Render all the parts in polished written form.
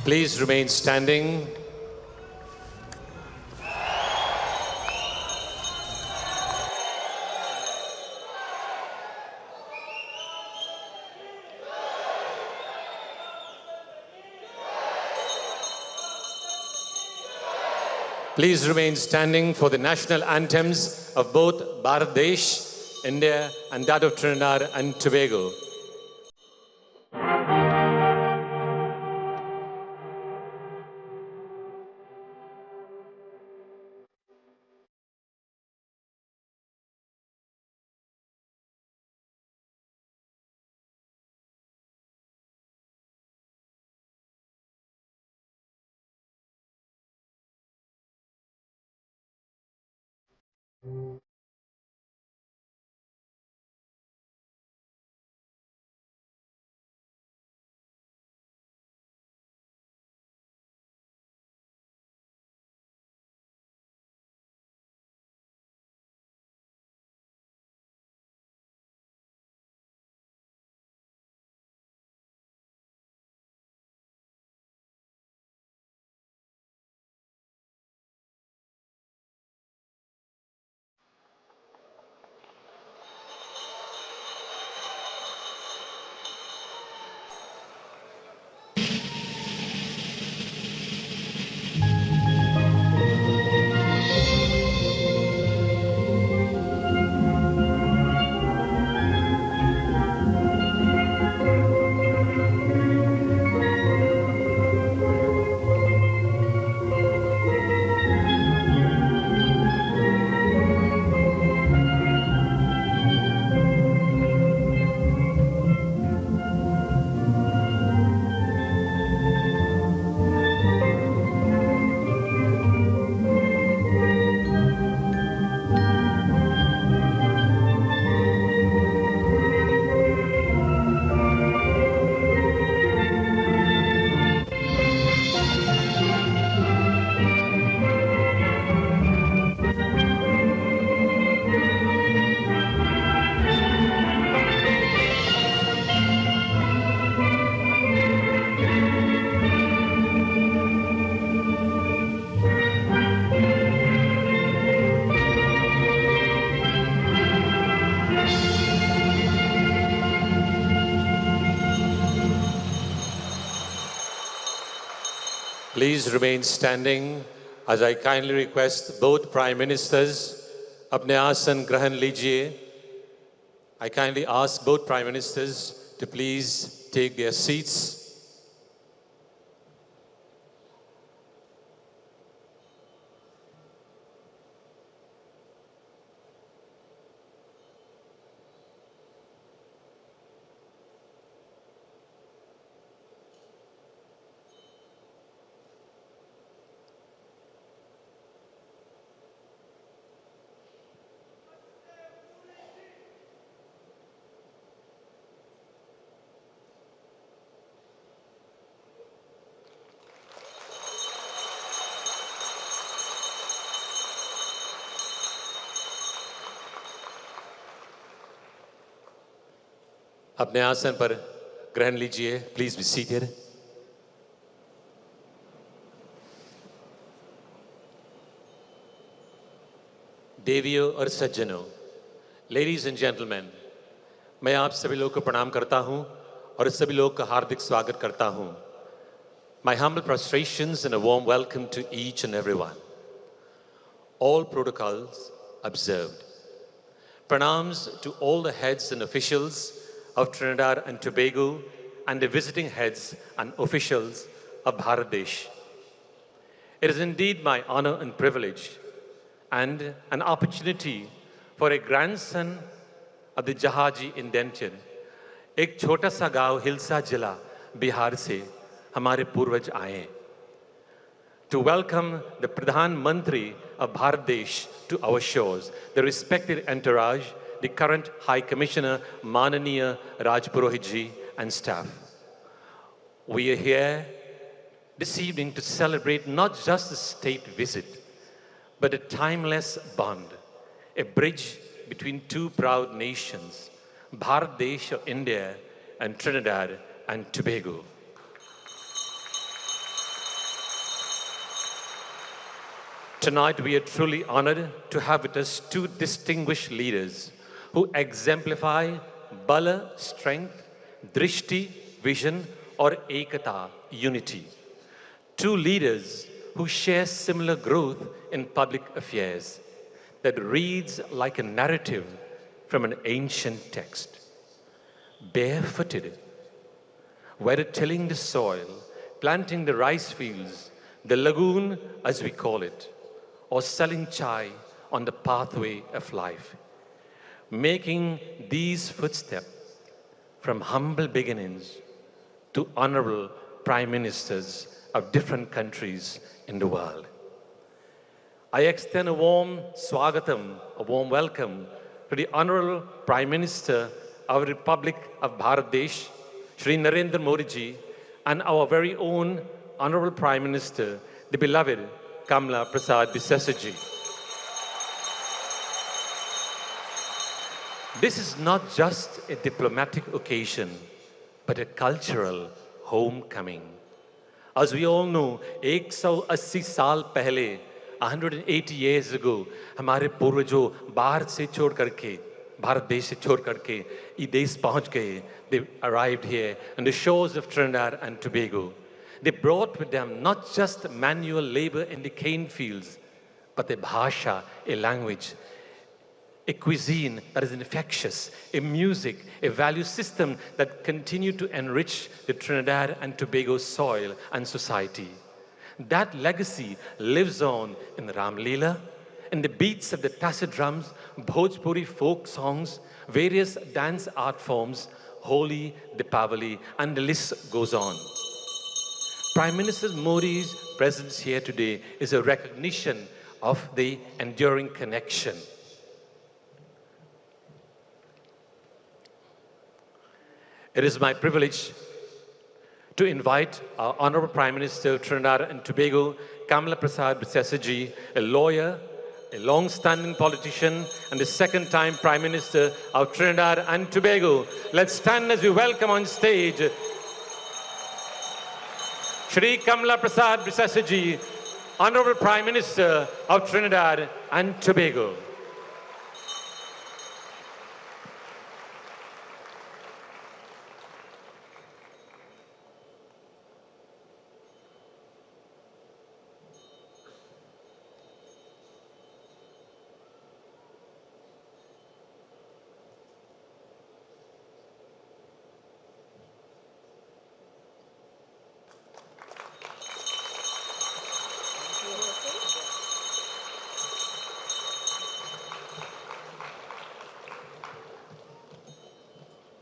Please remain standing. Please remain standing for the national anthems of both Bangladesh, India, and that of Trinidad and Tobago. Please remain standing as I kindly request both Prime Ministers, अपने आसन ग्रहण लीजिए. I kindly ask both Prime Ministers to please take their seats. अपने आसन पर ग्रहण लीजिए. Please be seated. देवियों और सज्जनों, ladies and gentlemen, मैं आप सभी लोगों को प्रणाम करता हूं और सभी लोगों का हार्दिक स्वागत करता हूं. My humble prostrations and a warm welcome to each and everyone. All protocols observed. Pranams to all the heads and officials of Trinidad and Tobago and the visiting heads and officials of Bangladesh. It is indeed my honor and privilege and an opportunity for a grandson of the Jahaji indention, एक छोटा सा गांव हिलसा जिला बिहार से हमारे पूर्वज आए, to welcome the Pradhan Mantri of Bangladesh to our shores, the respected entourage, the current High Commissioner, Mananiya Raj Purohit ji and staff. We are here this evening to celebrate not just a state visit, but a timeless bond, a bridge between two proud nations, Bangladesh of India and Trinidad and Tobago. Tonight, we are truly honored to have with us two distinguished leaders who exemplify Bala, strength, Drishti, vision, or Ekata, unity. Two leaders who share similar growth in public affairs that reads like a narrative from an ancient text. Barefooted, whether tilling the soil, planting the rice fields, the lagoon as we call it, or selling chai on the pathway of life. Making these footsteps from humble beginnings to honorable prime ministers of different countries in the world. I extend a warm swagatam, a warm welcome to the Honorable Prime Minister of the Republic of Bangladesh, Shri Narendra Modi ji, and our very own Honorable Prime Minister, the beloved Kamla Prasad Bisesa ji. This is not just a diplomatic occasion, but a cultural homecoming. As we all know, 180 साल पहले, 180 years ago, हमारे पूर्वजों बाहर से छोड़ करके, भारत देश से छोड़ करके, ये देश पहुंच गए. They arrived here on the shores of Trinidad and Tobago. They brought with them not just manual labor in the cane fields, but a bhasha, a language, a cuisine that is infectious, a music, a value system that continue to enrich the Trinidad and Tobago soil and society. That legacy lives on in the Ram Leela, in the beats of the tacit drums, Bhojpuri folk songs, various dance art forms, Holi, Deepavali, and the list goes on. Prime Minister Modi's presence here today is a recognition of the enduring connection. It is my privilege to invite our Honorable Prime Minister of Trinidad and Tobago, Kamla Prasad Bisesa ji, a lawyer, a long-standing politician, and the second-time Prime Minister of Trinidad and Tobago. Let's stand as we welcome on stage Shri Kamla Prasad Bisesa ji, Honorable Prime Minister of Trinidad and Tobago.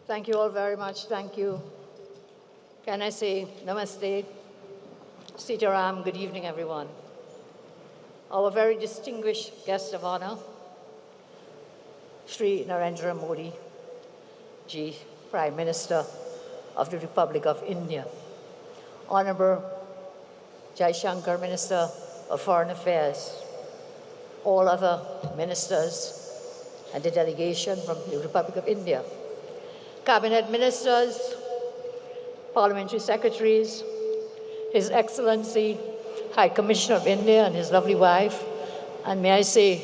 Thank you all very much. Thank you. Can I say namaste, Sitaram, good evening, everyone. Our very distinguished guest of honor, Shri Narendra Modi ji, Prime Minister of the Republic of India. Honorable Jai Shankar, Minister of Foreign Affairs, all other ministers and the delegation from the Republic of India, Cabinet Ministers, Parliamentary Secretaries, His Excellency High Commissioner of India and his lovely wife, and may I say,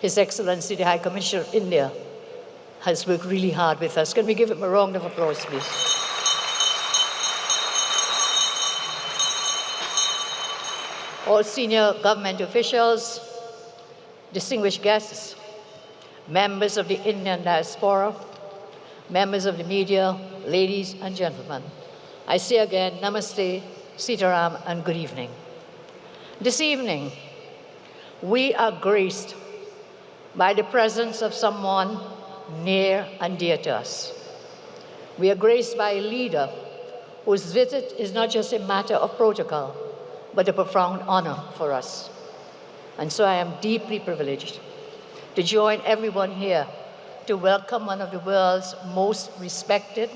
His Excellency the High Commissioner of India has worked really hard with us. Can we give him a round of applause, please? All senior government officials, distinguished guests, members of the Indian diaspora, members of the media, ladies and gentlemen, I say again, namaste, Sitaram, and good evening. This evening, we are graced by the presence of someone near and dear to us. We are graced by a leader whose visit is not just a matter of protocol, but a profound honor for us. And so I am deeply privileged to join everyone here to welcome one of the world's most respected,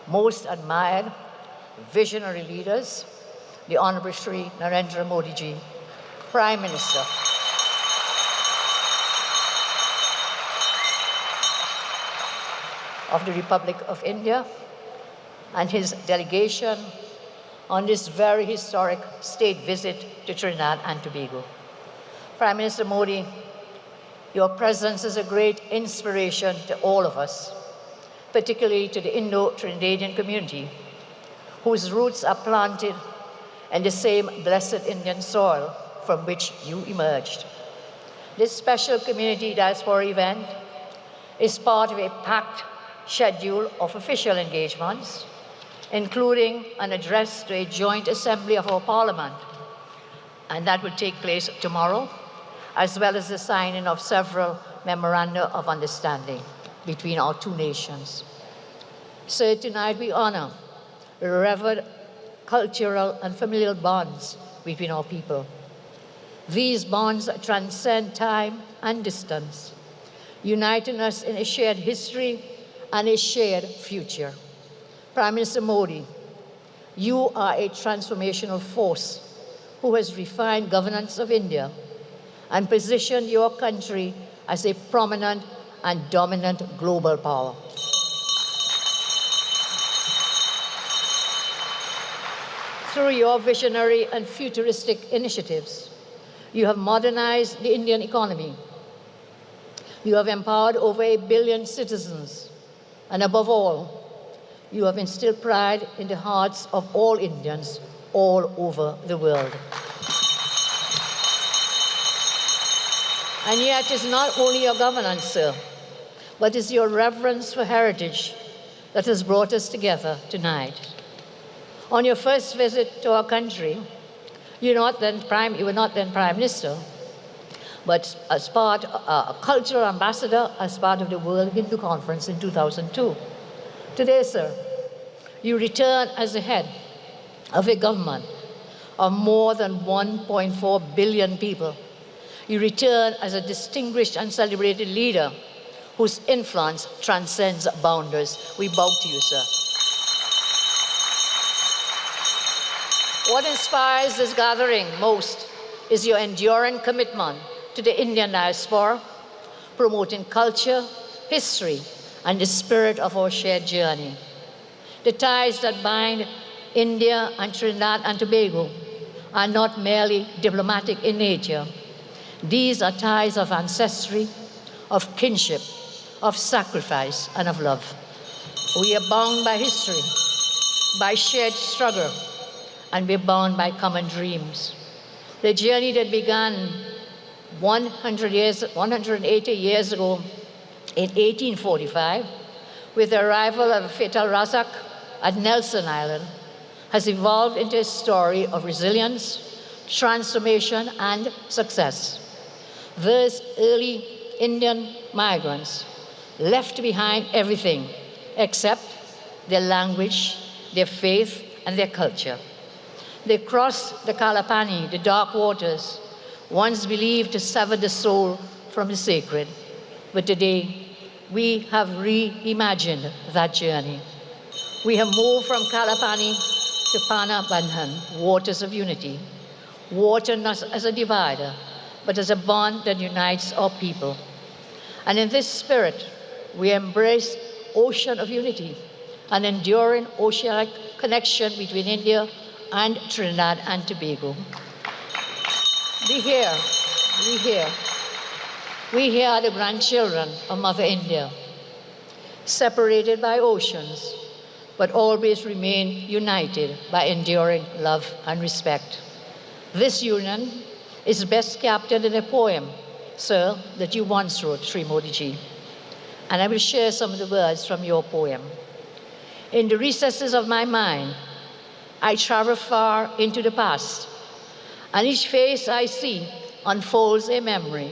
most admired, visionary leaders, the Honorable Shri Narendra Modi ji, Prime Minister of the Republic of India, and his delegation on this very historic state visit to Trinidad and Tobago. Prime Minister Modi, your presence is a great inspiration to all of us, particularly to the Indo-Trinidadian community, whose roots are planted in the same blessed Indian soil from which you emerged. This special community diaspora event is part of a packed schedule of official engagements, including an address to a joint assembly of our parliament, and that will take place tomorrow, as well as the signing of several memoranda of understanding between our two nations. So tonight we honor the revered cultural and familial bonds between our people. These bonds transcend time and distance, uniting us in a shared history and a shared future. Prime Minister Modi, you are a transformational force who has refined governance of India and positioned your country as a prominent and dominant global power. Through your visionary and futuristic initiatives, you have modernized the Indian economy. You have empowered over 1 billion citizens, and above all, you have instilled pride in the hearts of all Indians all over the world. And yet it's not only your governance, sir, but it's your reverence for heritage that has brought us together tonight. On your first visit to our country, you were not then Prime Minister, but as part, a cultural ambassador as part of the World Hindu Conference in 2002. Today, sir, you return as the head of a government of more than 1.4 billion people. You return as a distinguished and celebrated leader whose influence transcends boundaries. We bow to you, sir. What inspires this gathering most is your enduring commitment to the Indian diaspora, promoting culture, history, and the spirit of our shared journey. The ties that bind India and Trinidad and Tobago are not merely diplomatic in nature. These are ties of ancestry, of kinship, of sacrifice, and of love. We are bound by history, by shared struggle, and we're bound by common dreams. The journey that began 180 years ago in 1845 with the arrival of Fatal Razak at Nelson Island has evolved into a story of resilience, transformation, and success. Those early Indian migrants left behind everything except their language, their faith, and their culture. They crossed the Kalapani, the dark waters, once believed to sever the soul from the sacred. But today, we have reimagined that journey. We have moved from Kalapani to Pana Bandhan, waters of unity. Water not as a divider, but as a bond that unites our people. And in this spirit, we embrace ocean of unity, an enduring oceanic connection between India and Trinidad and Tobago. We here are the grandchildren of Mother India, separated by oceans, but always remain united by enduring love and respect. This union is best captured in a poem, sir, that you once wrote, Sri Modi ji. And I will share some of the words from your poem. In the recesses of my mind, I travel far into the past, and each face I see unfolds a memory.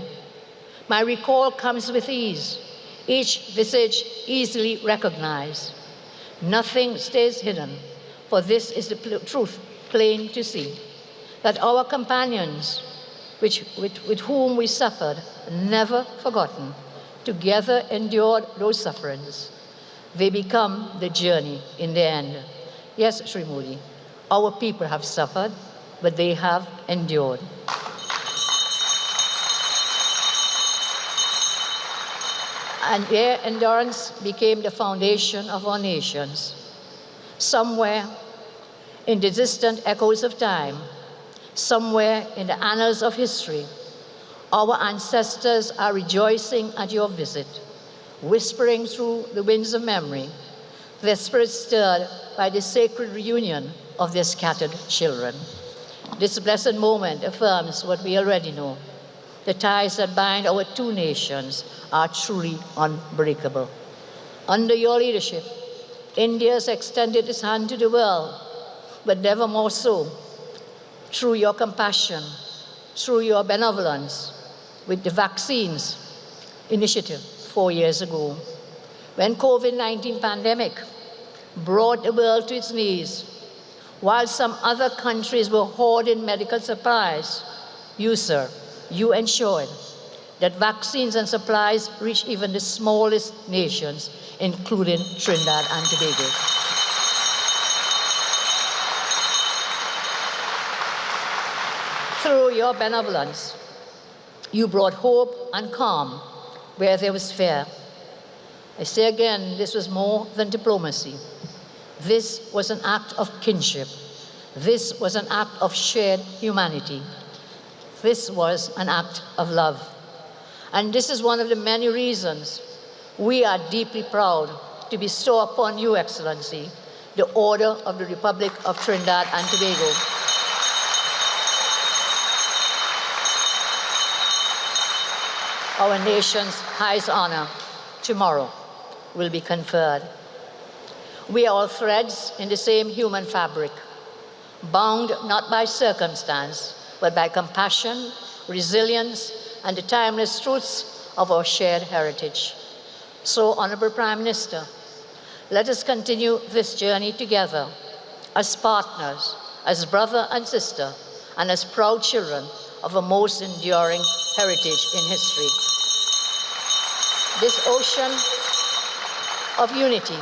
My recall comes with ease, each visage easily recognized. Nothing stays hidden, for this is the truth plain to see, that our companions, with whom we suffered, never forgotten, together endured those sufferings. They become the journey in the end. Yes, Sri Modi, our people have suffered, but they have endured. And their endurance became the foundation of our nations. Somewhere in the distant echoes of time, somewhere in the annals of history, Our ancestors are rejoicing at your visit, whispering through the winds of memory, their spirits stirred by the sacred reunion of their scattered children. This blessed moment affirms what we already know. The ties that bind our two nations are truly unbreakable. Under your leadership, India has extended its hand to the world, but never more so through your compassion, through your benevolence, with the vaccines initiative 4 years ago. When COVID-19 pandemic brought the world to its knees, while some other countries were hoarding medical supplies, you, sir, you ensured that vaccines and supplies reach even the smallest nations, including Trinidad and Tobago. Through your benevolence, you brought hope and calm where there was fear. I say again, this was more than diplomacy. This was an act of kinship. This was an act of shared humanity. This was an act of love. And this is one of the many reasons we are deeply proud to bestow upon you, Excellency, the Order of the Republic of Trinidad and Tobago. Our nation's highest honor tomorrow will be conferred. We are all threads in the same human fabric, bound not by circumstance, but by compassion, resilience, and the timeless truths of our shared heritage. So, Honorable Prime Minister, let us continue this journey together as partners, as brother and sister, and as proud children of a most enduring heritage in history. This ocean of unity,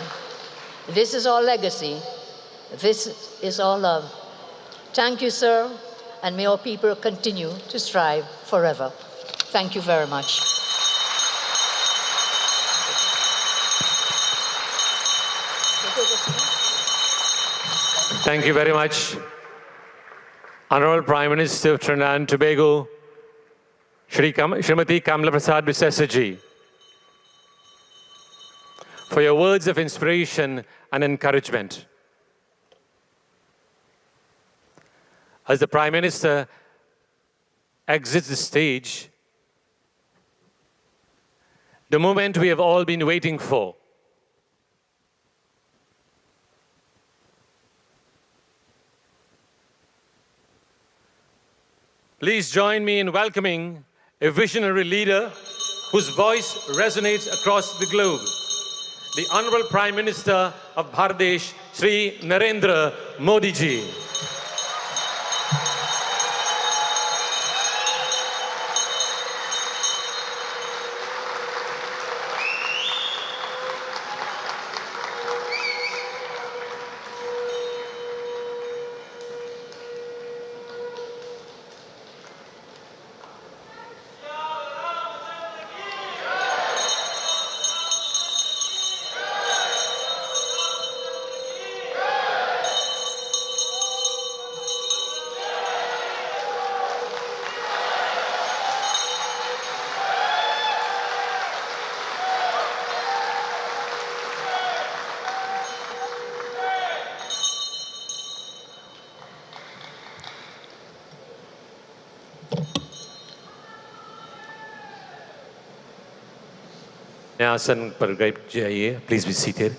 this is our legacy, this is our love. Thank you, sir, and may our people continue to strive forever. Thank you very much. Thank you very much, Honorable Prime Minister of Trinidad and Tobago, Srimati Kamala Prasad Bissessar ji, for your words of inspiration and encouragement. As the Prime Minister exits the stage, the moment we have all been waiting for. Please join me in welcoming a visionary leader whose voice resonates across the globe, the Honorable Prime Minister of Bangladesh, Shri Narendra Modi ji. आसन पर जाइए. Please be seated.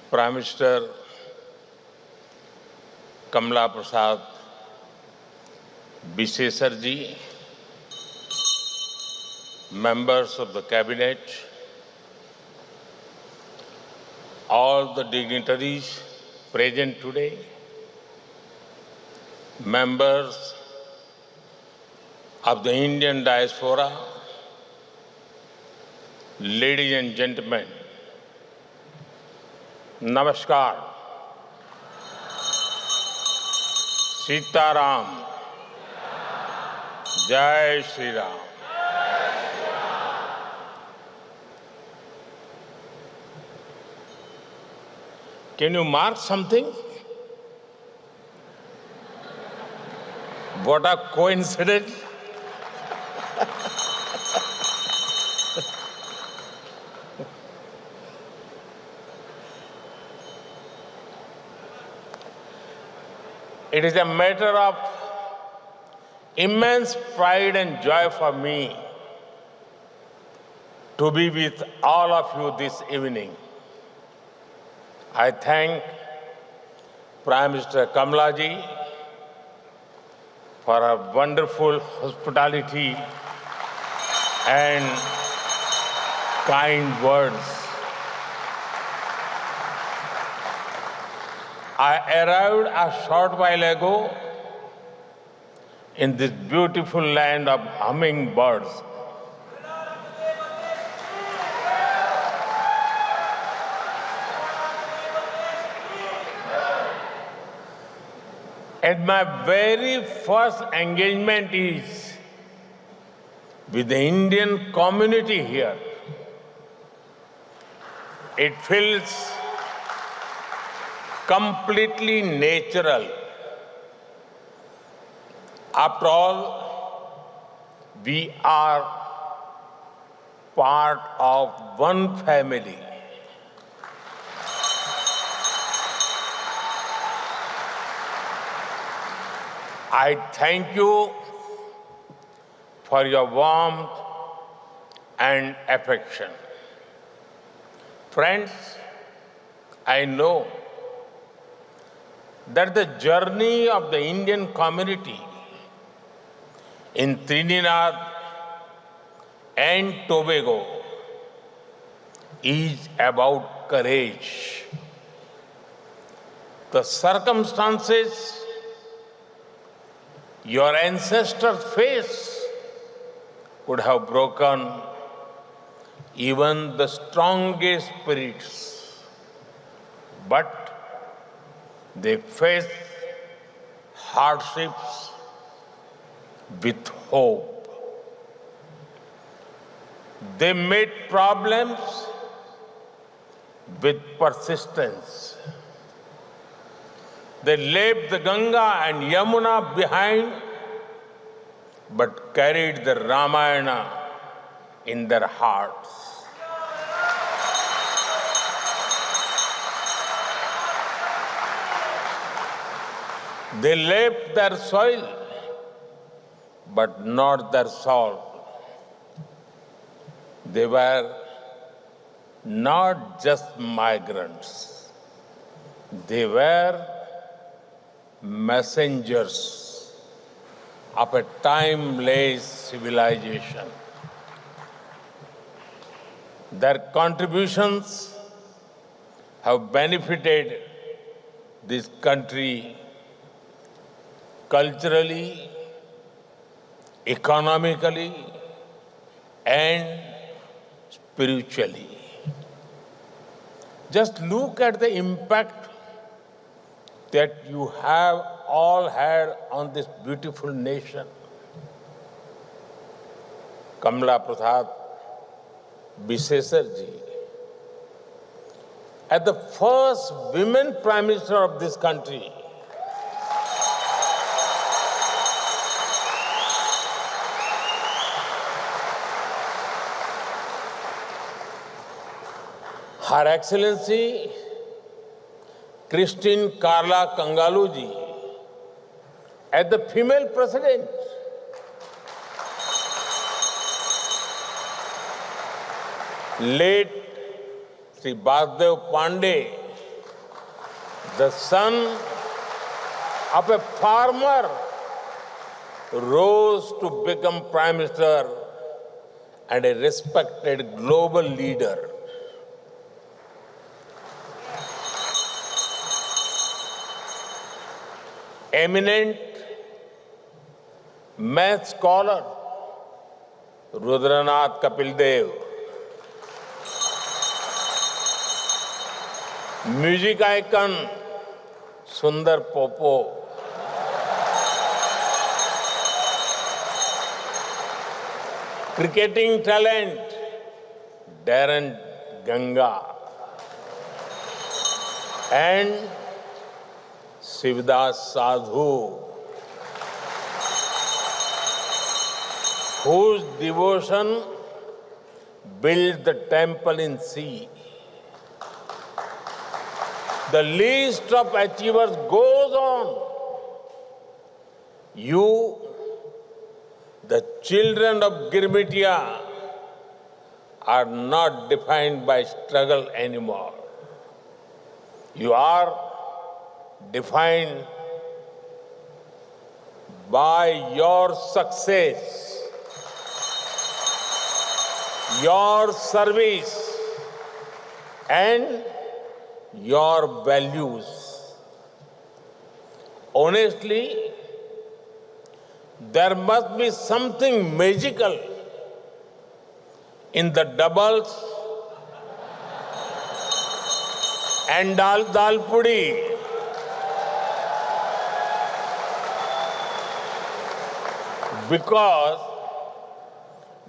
Prime Minister Kamala Prasad Bissessar ji, members of the Cabinet, all the dignitaries present today, members of the Indian diaspora, ladies and gentlemen, Namaskar. Sitaram. Jai Shri Ram. Can you mark something? What a coincidence. It is a matter of immense pride and joy for me to be with all of you this evening. I thank Prime Minister Kamalaji for her wonderful hospitality and kind words. I arrived a short while ago in this beautiful land of hummingbirds. And my very first engagement is with the Indian community here. It feels completely natural. After all, we are part of one family. I thank you for your warmth and affection. Friends, I know that the journey of the Indian community in Trinidad and Tobago is about courage. The circumstances your ancestors faced could have broken even the strongest spirits, but they faced hardships with hope. They met problems with persistence. They left the Ganga and Yamuna behind, but carried the Ramayana in their hearts. They left their soil, but not their soul. They were not just migrants. They were messengers of a timeless civilization. Their contributions have benefited this country culturally, economically, and spiritually. Just look at the impact that you have all had on this beautiful nation. Kamala Prasad Bisesar ji, as the first women Prime Minister of this country, Her Excellency Christine Carla Kangalu ji, as the female president, late Sri Basdev Pandey, the son of a farmer, rose to become Prime Minister and a respected global leader. Eminent math scholar Rudranath Kapil Dev, music icon Sundar Popo, cricketing talent Darren Ganga, and Shivdas Sadhu, whose devotion built the temple in sea. The least of achievers goes on. You, the children of Girmitia, are not defined by struggle anymore. You are defined by your success, your service, and your values. Honestly, there must be something magical in the doubles and dal pudi, because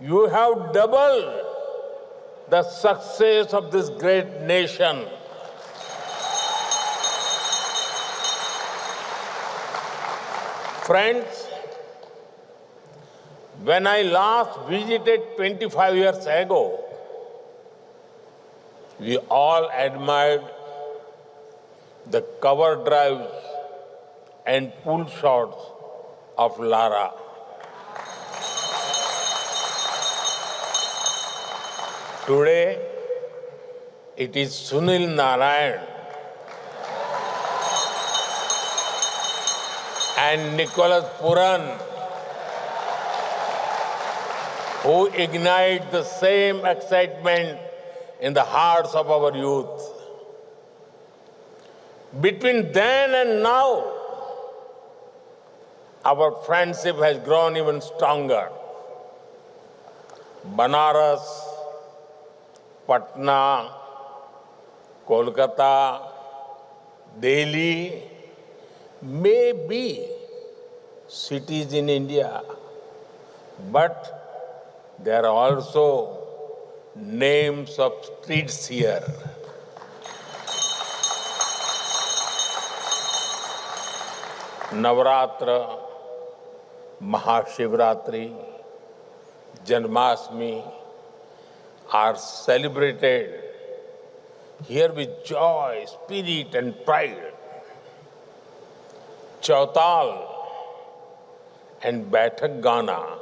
you have doubled the success of this great nation. Friends, when I last visited 25 years ago, we all admired the cover drives and pull shots of Lara. Today, it is Sunil Narayan and Nicholas Puran who ignite the same excitement in the hearts of our youth. Between then and now, our friendship has grown even stronger. Banaras, Patna, Kolkata, Delhi may be cities in India, but there are also names of streets here. Navratra, Mahashivratri, Janmashtami are celebrated here with joy, spirit and pride. Chautal and Baithak Gana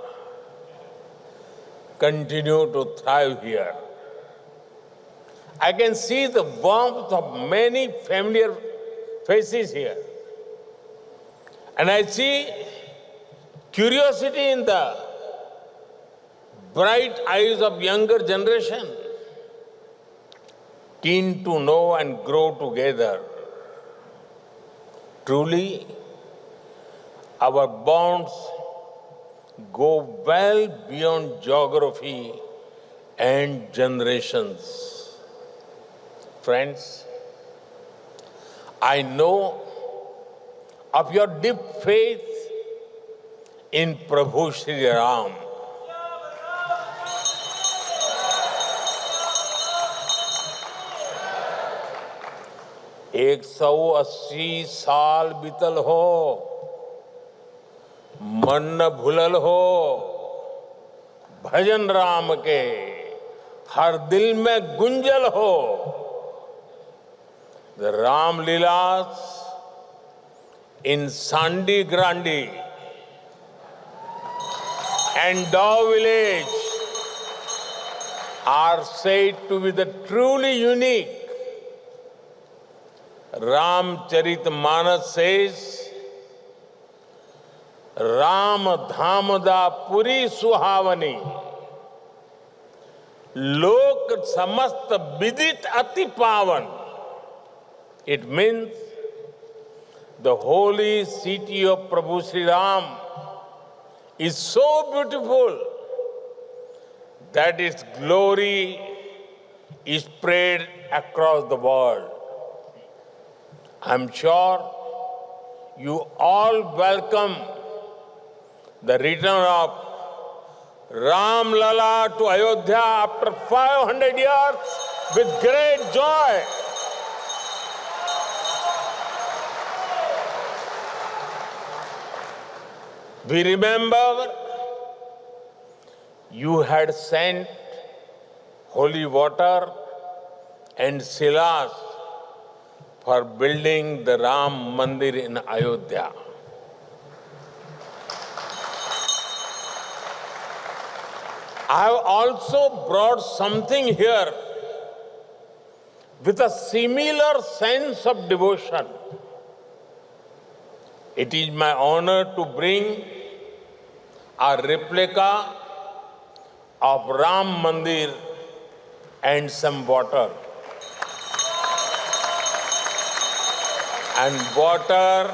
continue to thrive here. I can see the warmth of many familiar faces here. And I see curiosity in the bright eyes of younger generation, keen to know and grow together. Truly, our bonds go well beyond geography and generations. Friends, I know of your deep faith in Prabhu Shri Ram. एक 180 साल बीतल हो, मन न भूलल हो, भजन राम के हर दिल में गुंजल हो. The Ram Leelas in Sandi Grandi and Dow village are said to be the truly unique. Ramcharitmanas says, Ram Dhamda Puri Suhavani Lok Samast Vidit Ati Pavan. It means the holy city of Prabhu Sri Ram is so beautiful that its glory is spread across the world. I'm sure you all welcome the return of Ram Lala to Ayodhya after 500 years with great joy. We remember you had sent holy water and silas for building the Ram Mandir in Ayodhya. I have also brought something here with a similar sense of devotion. It is my honor to bring a replica of Ram Mandir and some water. And water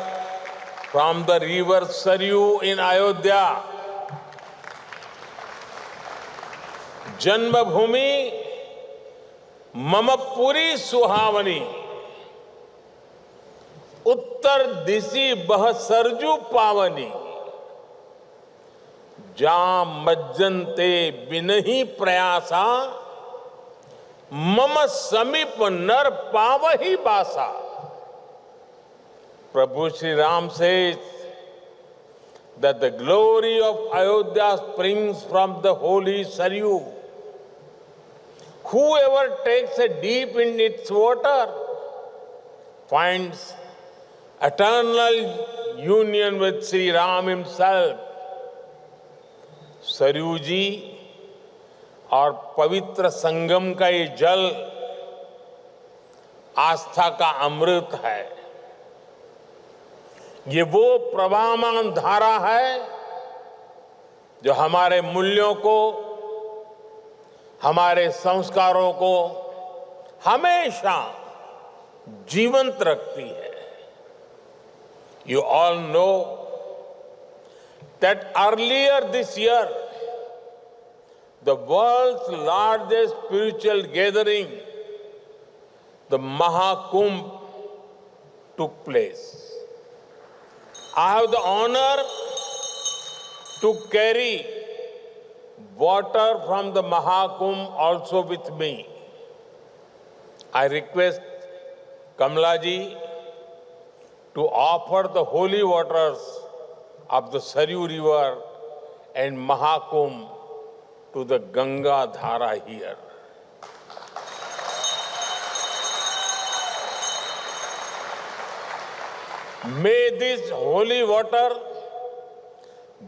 from the river Saryu in Ayodhya. जन्मभूमि मम पुरी सुहावनी, उत्तर दिशि बह सरजू पावनी, जा मज्जनते बिनहि प्रयासा, मम समीप नर पावहि बासा. Prabhu Sri Ram says that the glory of Ayodhya springs from the holy Saryu. Whoever takes a dip in its water finds eternal union with Sri Ram himself. Saryu जी और पवित्र संगम का ये जल आस्था का अमृत है. ये वो प्रवाहमान धारा है जो हमारे मूल्यों को, हमारे संस्कारों को हमेशा जीवंत रखती है. You all know that earlier this year, the world's largest spiritual gathering, the Mahakumbh, took place. I have the honor to carry water from the Mahakumbh also with me. I request Kamala ji to offer the holy waters of the Saryu river and Mahakumbh to the Ganga Dhara here. May this holy water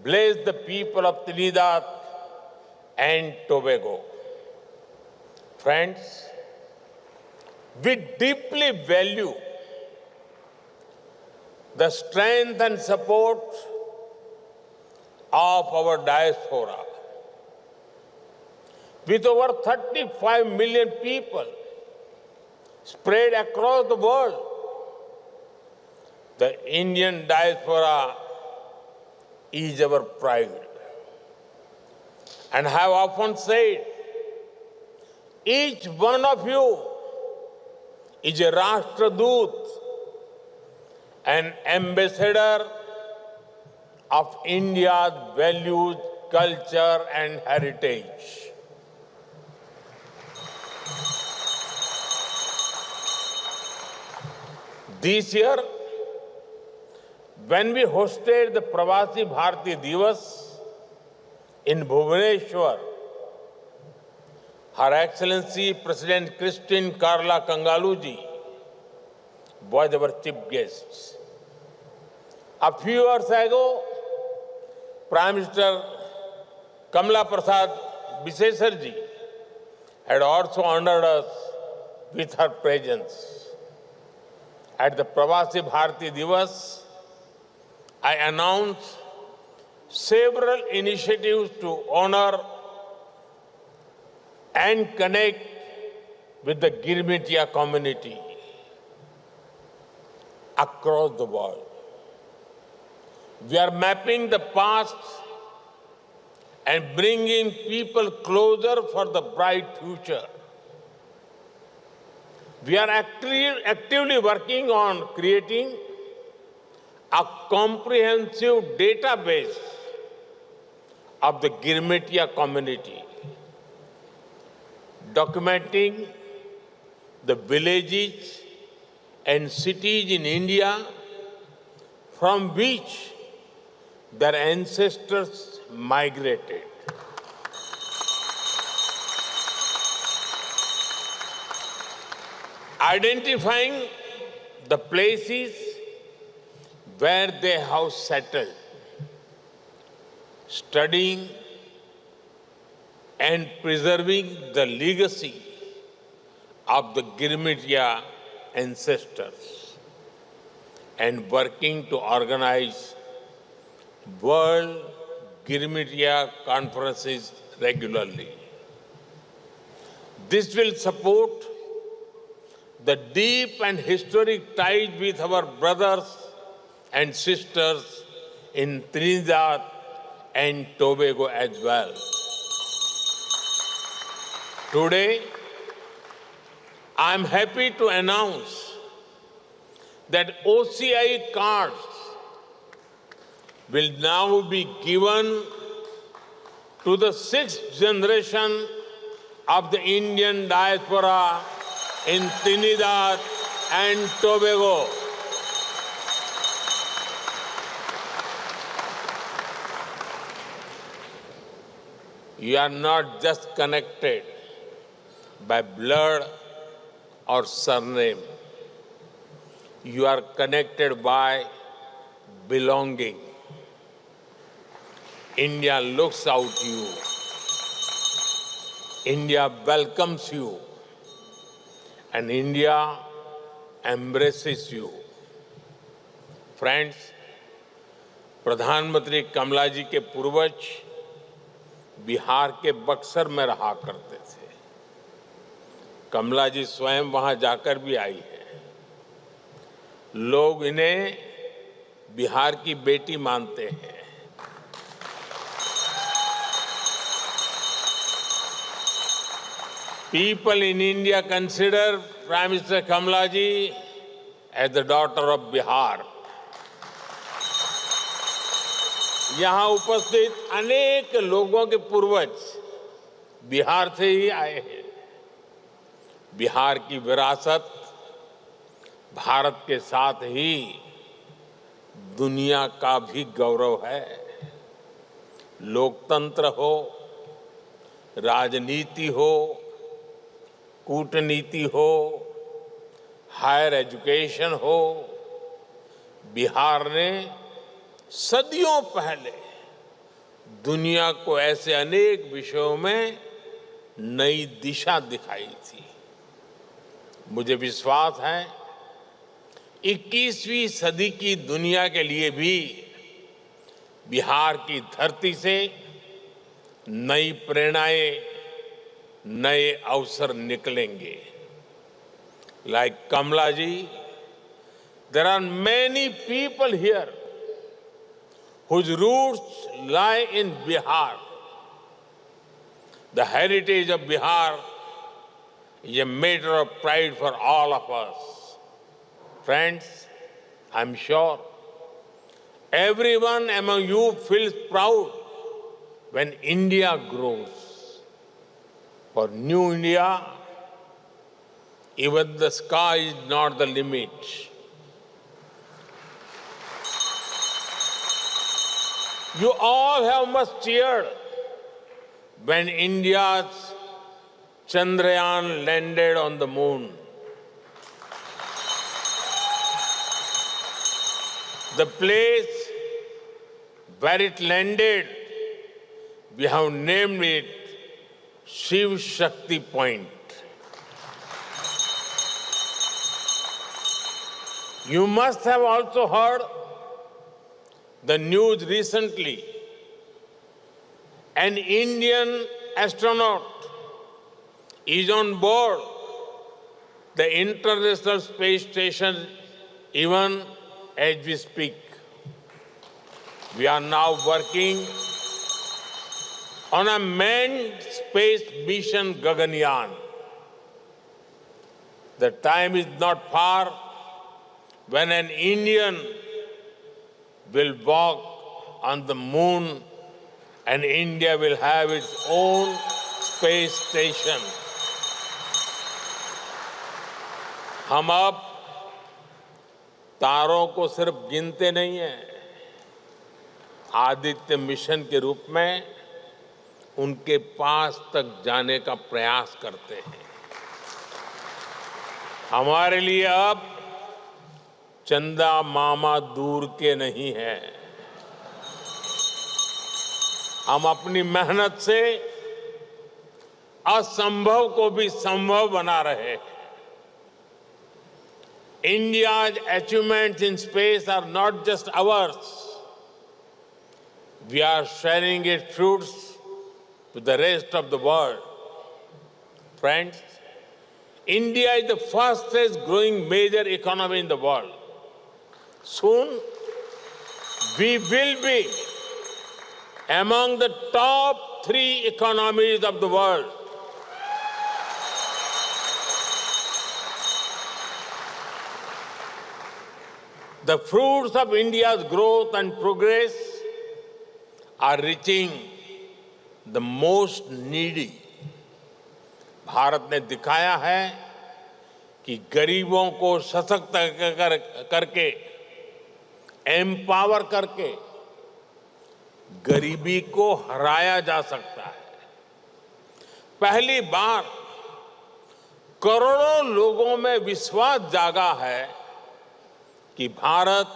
bless the people of Trinidad and Tobago. Friends, we deeply value the strength and support of our diaspora. With over 35 million people spread across the world, the Indian diaspora is our pride. And I have often said, each one of you is a Rashtradoot, an ambassador of India's values, culture, and heritage. This year, when we hosted the Pravasi Bharati Divas in Bhubaneswar, Her Excellency President Christine Karla Kangaluji was our chief guest. A few years ago, Prime Minister Kamala Prasad Bisesarji had also honored us with her presence. At the Pravasi Bharati Divas, I announced several initiatives to honor and connect with the Girmitia community across the world. We are mapping the past and bringing people closer for the bright future. We are actively working on creating a comprehensive database of the Girmitia community, documenting the villages and cities in India from which their ancestors migrated. Identifying the places where they have settled, studying and preserving the legacy of the Girmitia ancestors, and working to organize World Girmitia conferences regularly. This will support the deep and historic ties with our brothers and sisters in Trinidad and Tobago as well. Today, I am happy to announce that OCI cards will now be given to the sixth generation of the Indian diaspora in Trinidad and Tobago. You are not just connected by blood or surname. You are connected by belonging. India looks out you. India welcomes you. And India embraces you. Friends, प्रधानमंत्री कमला जी के पूर्वज बिहार के बक्सर में रहा करते थे। कमला जी स्वयं वहां जाकर भी आई है। लोग इन्हें बिहार की बेटी मानते हैं। People in India consider Prime Minister Kamala ji as the daughter of Bihar. यहाँ उपस्थित अनेक लोगों के पूर्वज बिहार से ही आए हैं। बिहार की विरासत भारत के साथ ही दुनिया का भी गौरव है। लोकतंत्र हो, राजनीति हो, कूटनीति हो, हायर एजुकेशन हो, बिहार ने सदियों पहले दुनिया को ऐसे अनेक विषयों में नई दिशा दिखाई थी। मुझे विश्वास है 21वीं सदी की दुनिया के लिए भी बिहार की धरती से नई प्रेरणाएं, नए अवसर निकलेंगे। Like Kamala ji, there are many people here whose roots lie in Bihar. The heritage of Bihar is a matter of pride for all of us. Friends, I'm sure everyone among you feels proud when India grows. For New India, even the sky is not the limit. You all have much cheered when India's Chandrayaan landed on the moon. The place where it landed, we have named it Shiv Shakti Point. You must have also heard the news recently. An Indian astronaut is on board the International Space Station even as we speak. We are now working on a manned space mission Gaganyaan. The time is not far when an Indian will walk on the moon and India will have its own space station. हम अब तारों को सिर्फ गिनते नहीं हैं, Aditya mission के रूप में उनके पास तक जाने का प्रयास करते हैं। हमारे लिए अब चंदा मामा दूर के नहीं है। हम अपनी मेहनत से असंभव को भी संभव बना रहे हैं। India's achievements in space are not just ours. We are sharing its fruits with the rest of the world. Friends, India is the fastest growing major economy in the world. Soon, we will be among the top 3 economies of the world. The fruits of India's growth and progress are reaching the most needy. Bharat ने दिखाया है कि गरीबों को सशक्त करके, empower करके गरीबी को हराया जा सकता है। पहली बार करोड़ों लोगों में विश्वास जागा है कि भारत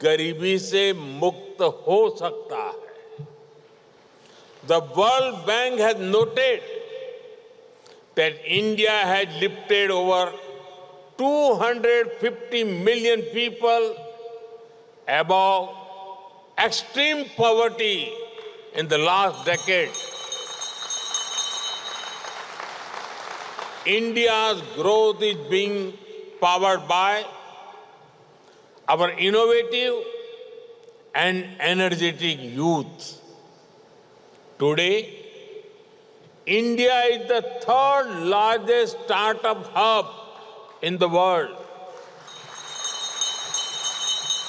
गरीबी से मुक्त हो सकता है। The World Bank has noted that India has lifted over 250 million people above extreme poverty in the last decade. India's growth is being powered by our innovative and energetic youth. Today, India is the 3rd largest startup hub in the world.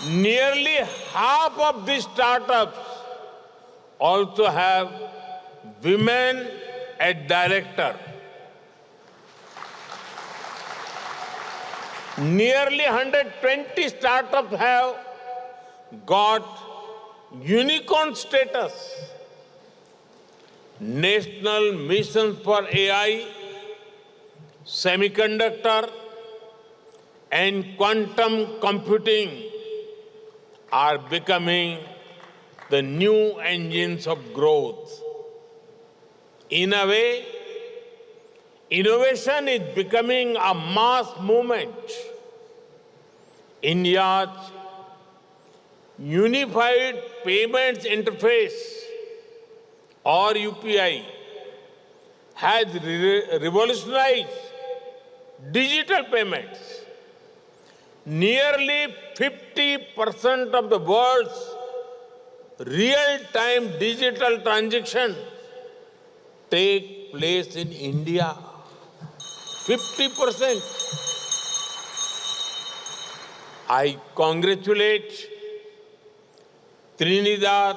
Nearly half of these startups also have women as director. Nearly 120 startups have got unicorn status. National missions for AI, semiconductor, and quantum computing are becoming the new engines of growth. In a way, innovation is becoming a mass movement. India's Unified Payments Interface, or UPI, has revolutionized digital payments. Nearly 50% of the world's real-time digital transactions take place in India. 50%. I congratulate Trinidad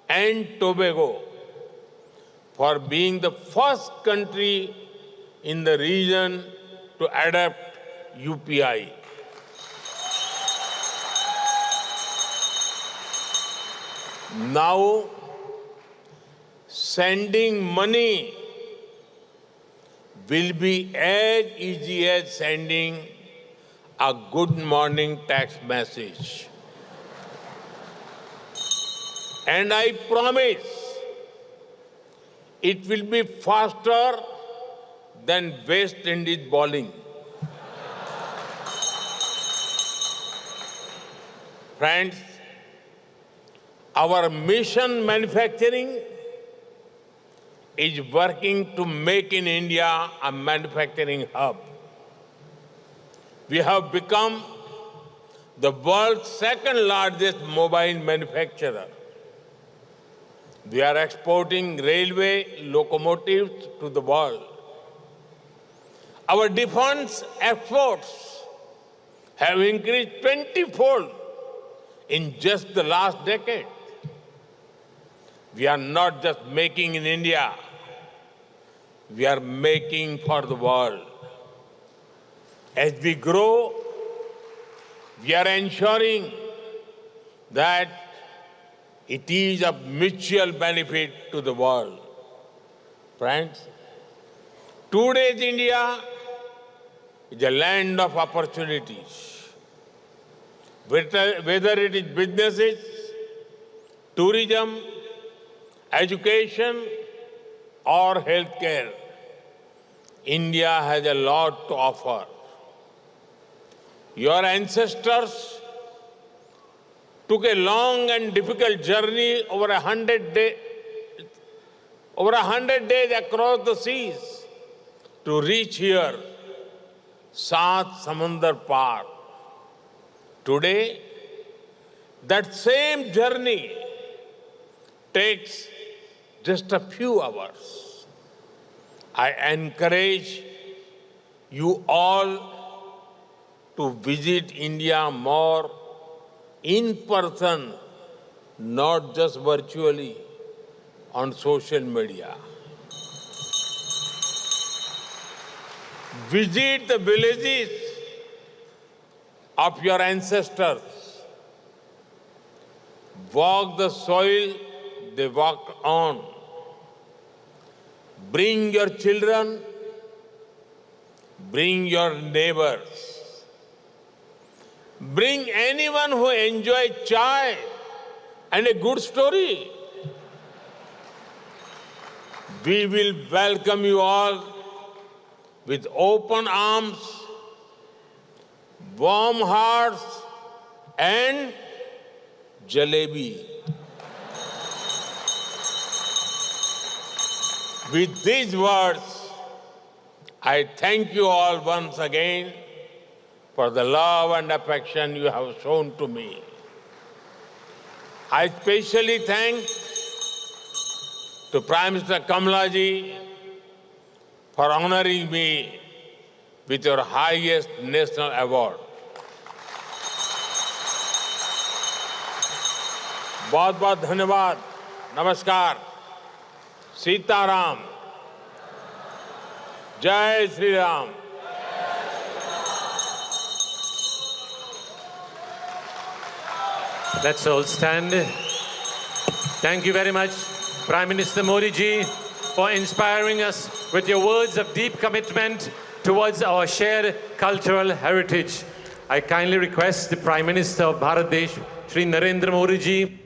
and Tobago for being the first country in the region to adopt UPI. Now, sending money will be as easy as sending a good morning text message. And I promise it will be faster than West Indies bowling. Friends, our mission manufacturing is working to make in India a manufacturing hub. We have become the world's 2nd largest mobile manufacturer. We are exporting railway locomotives to the world. Our defense exports have increased 20-fold in just the last decade. We are not just making in India, we are making for the world. As we grow, we are ensuring that It is of mutual benefit to the world. Friends, today's India is a land of opportunities. Whether it is businesses, tourism, education, or healthcare, India has a lot to offer. Your ancestors took a long and difficult journey over 100 days across the seas to reach here, Saat Samandar Par. Today, that same journey takes just a few hours. I encourage you all to visit India more in person, not just virtually on social media. Visit the villages of your ancestors. Walk the soil they walked on. Bring your children, bring your neighbors. Bring anyone who enjoys chai and a good story. We will welcome you all with open arms, warm hearts, and jalebi. With these words, I thank you all once again for the love and affection you have shown to me. I especially thank to Prime Minister Kamalaji for honoring me with your highest national award. बहुत-बहुत धन्यवाद. नमस्कार. सीताराम. जय Shri Ram. Let's all stand. Thank you very much, Prime Minister Modi ji, for inspiring us with your words of deep commitment towards our shared cultural heritage. I kindly request the Prime Minister of Bharat Desh, Shri Narendra Modi ji,